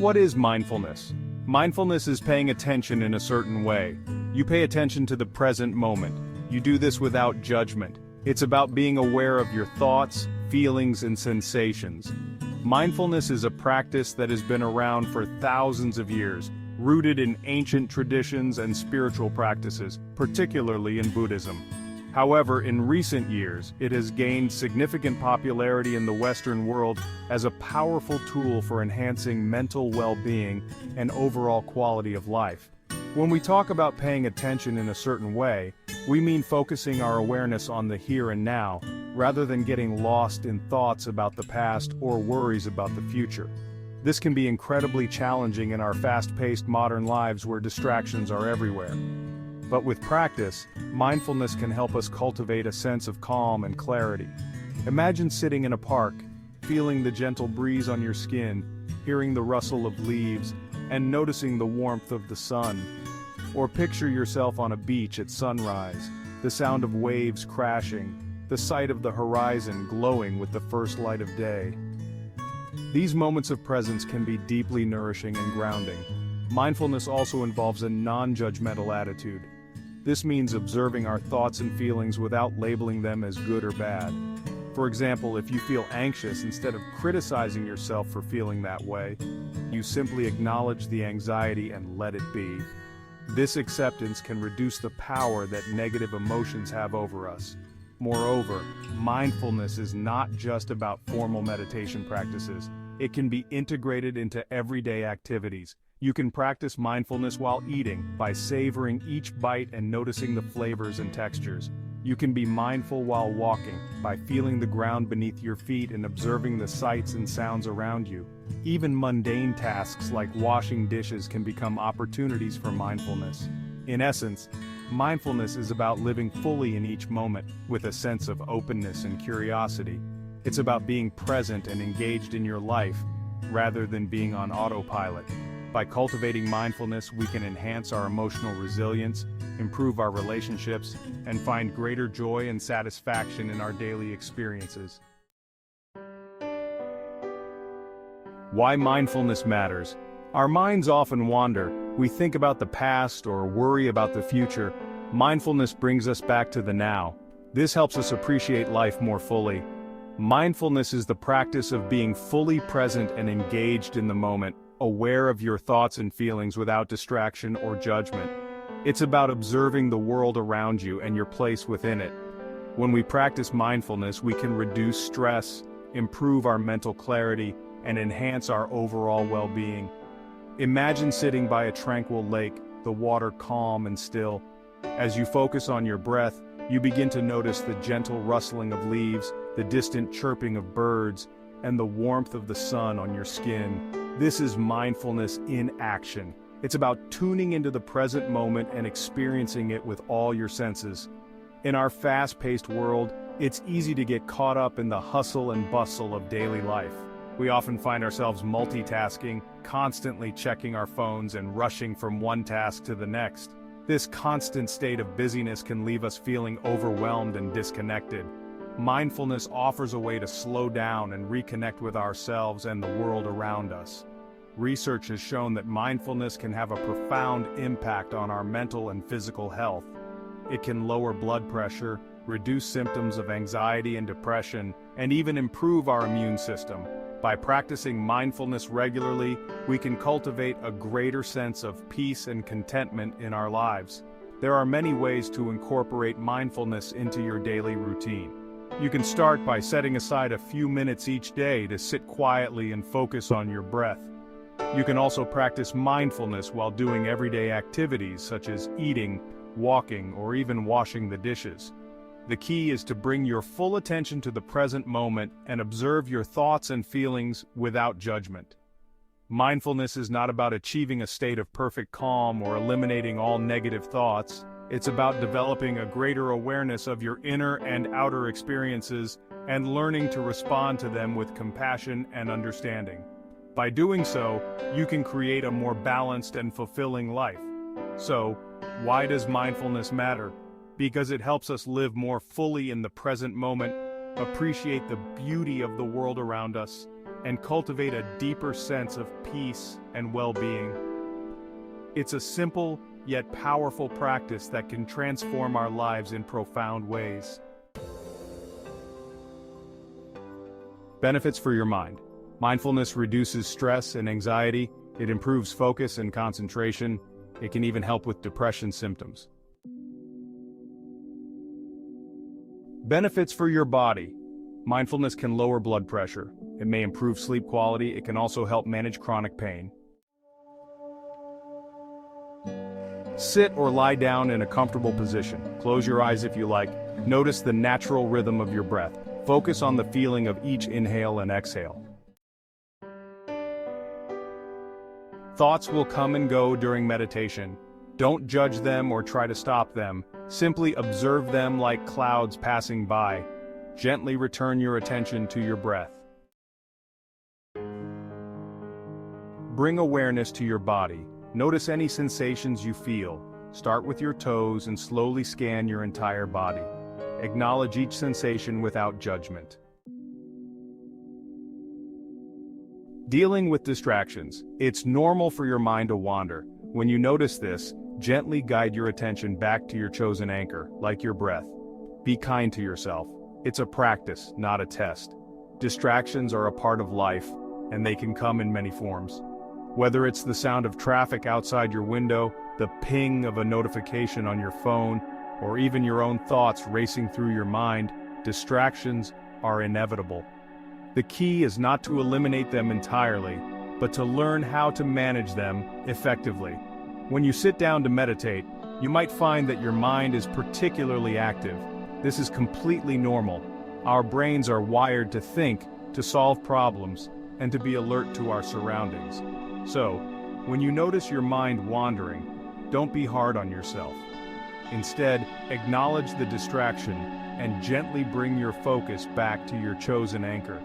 What is mindfulness? Mindfulness is paying attention in a certain way. You pay attention to the present moment. You do this without judgment. It's about being aware of your thoughts, feelings, and sensations. Mindfulness is a practice that has been around for thousands of years, rooted in ancient traditions and spiritual practices, particularly in Buddhism. However, in recent years, it has gained significant popularity in the Western world as a powerful tool for enhancing mental well-being and overall quality of life. When we talk about paying attention in a certain way, we mean focusing our awareness on the here and now, rather than getting lost in thoughts about the past or worries about the future. This can be incredibly challenging in our fast-paced modern lives where distractions are everywhere. But with practice, mindfulness can help us cultivate a sense of calm and clarity. Imagine sitting in a park, feeling the gentle breeze on your skin, hearing the rustle of leaves, and noticing the warmth of the sun. Or picture yourself on a beach at sunrise, the sound of waves crashing, the sight of the horizon glowing with the first light of day. These moments of presence can be deeply nourishing and grounding. Mindfulness also involves a non-judgmental attitude. This means observing our thoughts and feelings without labeling them as good or bad. For example, if you feel anxious, instead of criticizing yourself for feeling that way, you simply acknowledge the anxiety and let it be. This acceptance can reduce the power that negative emotions have over us. Moreover, mindfulness is not just about formal meditation practices. It can be integrated into everyday activities. You can practice mindfulness while eating, by savoring each bite and noticing the flavors and textures. You can be mindful while walking, by feeling the ground beneath your feet and observing the sights and sounds around you. Even mundane tasks like washing dishes can become opportunities for mindfulness. In essence, mindfulness is about living fully in each moment, with a sense of openness and curiosity. It's about being present and engaged in your life, rather than being on autopilot. By cultivating mindfulness, we can enhance our emotional resilience, improve our relationships, and find greater joy and satisfaction in our daily experiences. Why mindfulness matters. Our minds often wander. We think about the past or worry about the future. Mindfulness brings us back to the now. This helps us appreciate life more fully. Mindfulness is the practice of being fully present and engaged in the moment, aware of your thoughts and feelings without distraction or judgment. It's about observing the world around you and your place within it. When we practice mindfulness, we can reduce stress, improve our mental clarity, and enhance our overall well-being. Imagine sitting by a tranquil lake, the water calm and still. As you focus on your breath, you begin to notice the gentle rustling of leaves, the distant chirping of birds, and the warmth of the sun on your skin. This is mindfulness in action. It's about tuning into the present moment and experiencing it with all your senses. In our fast-paced world, it's easy to get caught up in the hustle and bustle of daily life. We often find ourselves multitasking, constantly checking our phones and rushing from one task to the next. This constant state of busyness can leave us feeling overwhelmed and disconnected. Mindfulness offers a way to slow down and reconnect with ourselves and the world around us. Research has shown that mindfulness can have a profound impact on our mental and physical health. It can lower blood pressure, reduce symptoms of anxiety and depression, and even improve our immune system. By practicing mindfulness regularly, we can cultivate a greater sense of peace and contentment in our lives. There are many ways to incorporate mindfulness into your daily routine. You can start by setting aside a few minutes each day to sit quietly and focus on your breath. You can also practice mindfulness while doing everyday activities such as eating, walking, or even washing the dishes. The key is to bring your full attention to the present moment and observe your thoughts and feelings without judgment. Mindfulness is not about achieving a state of perfect calm or eliminating all negative thoughts. It's about developing a greater awareness of your inner and outer experiences and learning to respond to them with compassion and understanding. By doing so, you can create a more balanced and fulfilling life. So, why does mindfulness matter? Because it helps us live more fully in the present moment, appreciate the beauty of the world around us, and cultivate a deeper sense of peace and well-being. It's a simple yet powerful practice that can transform our lives in profound ways. Benefits for your mind. Mindfulness reduces stress and anxiety. It improves focus and concentration. It can even help with depression symptoms. Benefits for your body. Mindfulness can lower blood pressure. It may improve sleep quality. It can also help manage chronic pain. Sit or lie down in a comfortable position. Close your eyes if you like. Notice the natural rhythm of your breath. Focus on the feeling of each inhale and exhale. Thoughts will come and go during meditation. Don't judge them or try to stop them. Simply observe them like clouds passing by. Gently return your attention to your breath. Bring awareness to your body. Notice any sensations you feel. Start with your toes and slowly scan your entire body. Acknowledge each sensation without judgment. Dealing with distractions. It's normal for your mind to wander. When you notice this, gently guide your attention back to your chosen anchor, like your breath. Be kind to yourself. It's a practice, not a test. Distractions are a part of life, and they can come in many forms. Whether it's the sound of traffic outside your window, the ping of a notification on your phone, or even your own thoughts racing through your mind, distractions are inevitable. The key is not to eliminate them entirely, but to learn how to manage them effectively. When you sit down to meditate, you might find that your mind is particularly active. This is completely normal. Our brains are wired to think, to solve problems, and to be alert to our surroundings. So, when you notice your mind wandering, don't be hard on yourself. Instead, acknowledge the distraction and gently bring your focus back to your chosen anchor.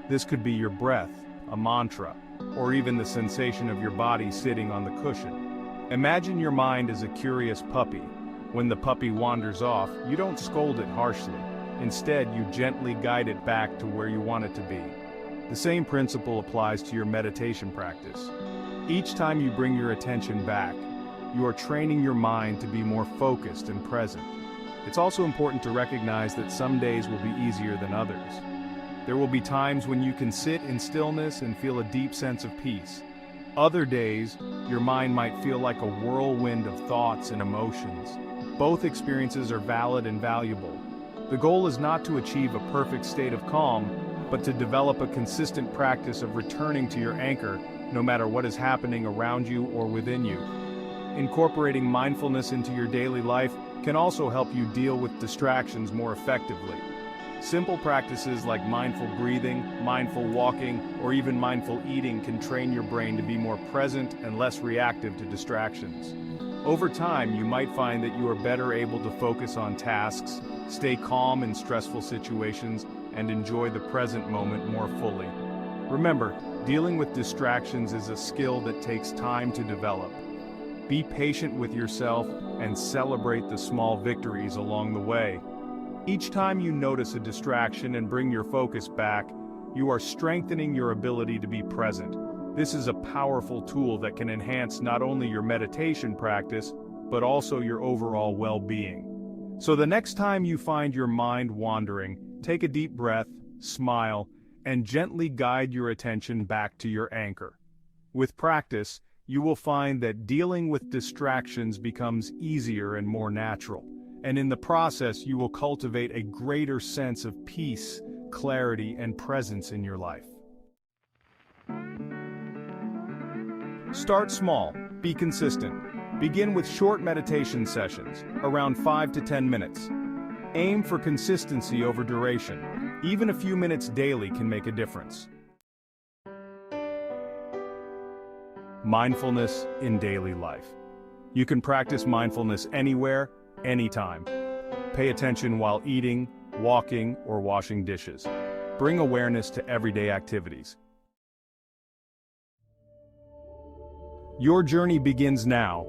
This could be your breath, a mantra, or even the sensation of your body sitting on the cushion. Imagine your mind as a curious puppy. When the puppy wanders off, you don't scold it harshly. Instead, you gently guide it back to where you want it to be. The same principle applies to your meditation practice. Each time you bring your attention back, you are training your mind to be more focused and present. It's also important to recognize that some days will be easier than others. There will be times when you can sit in stillness and feel a deep sense of peace. Other days, your mind might feel like a whirlwind of thoughts and emotions. Both experiences are valid and valuable. The goal is not to achieve a perfect state of calm, but to develop a consistent practice of returning to your anchor, no matter what is happening around you or within you. Incorporating mindfulness into your daily life can also help you deal with distractions more effectively. Simple practices like mindful breathing, mindful walking, or even mindful eating can train your brain to be more present and less reactive to distractions. Over time, you might find that you are better able to focus on tasks, stay calm in stressful situations, and enjoy the present moment more fully. Remember, dealing with distractions is a skill that takes time to develop. Be patient with yourself and celebrate the small victories along the way. Each time you notice a distraction and bring your focus back, you are strengthening your ability to be present. This is a powerful tool that can enhance not only your meditation practice, but also your overall well-being. So the next time you find your mind wandering, take a deep breath, smile, and gently guide your attention back to your anchor. With practice, you will find that dealing with distractions becomes easier and more natural. And in the process, you will cultivate a greater sense of peace, clarity, and presence in your life. Start small, be consistent. Begin with short meditation sessions, around 5 to 10 minutes. Aim for consistency over duration. Even a few minutes daily can make a difference. Mindfulness in daily life. You can practice mindfulness anywhere, anytime. Pay attention while eating, walking, or washing dishes. Bring awareness to everyday activities. Your journey begins now.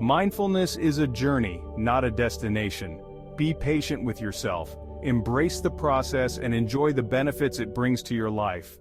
Mindfulness is a journey, not a destination. Be patient with yourself, embrace the process, and enjoy the benefits it brings to your life.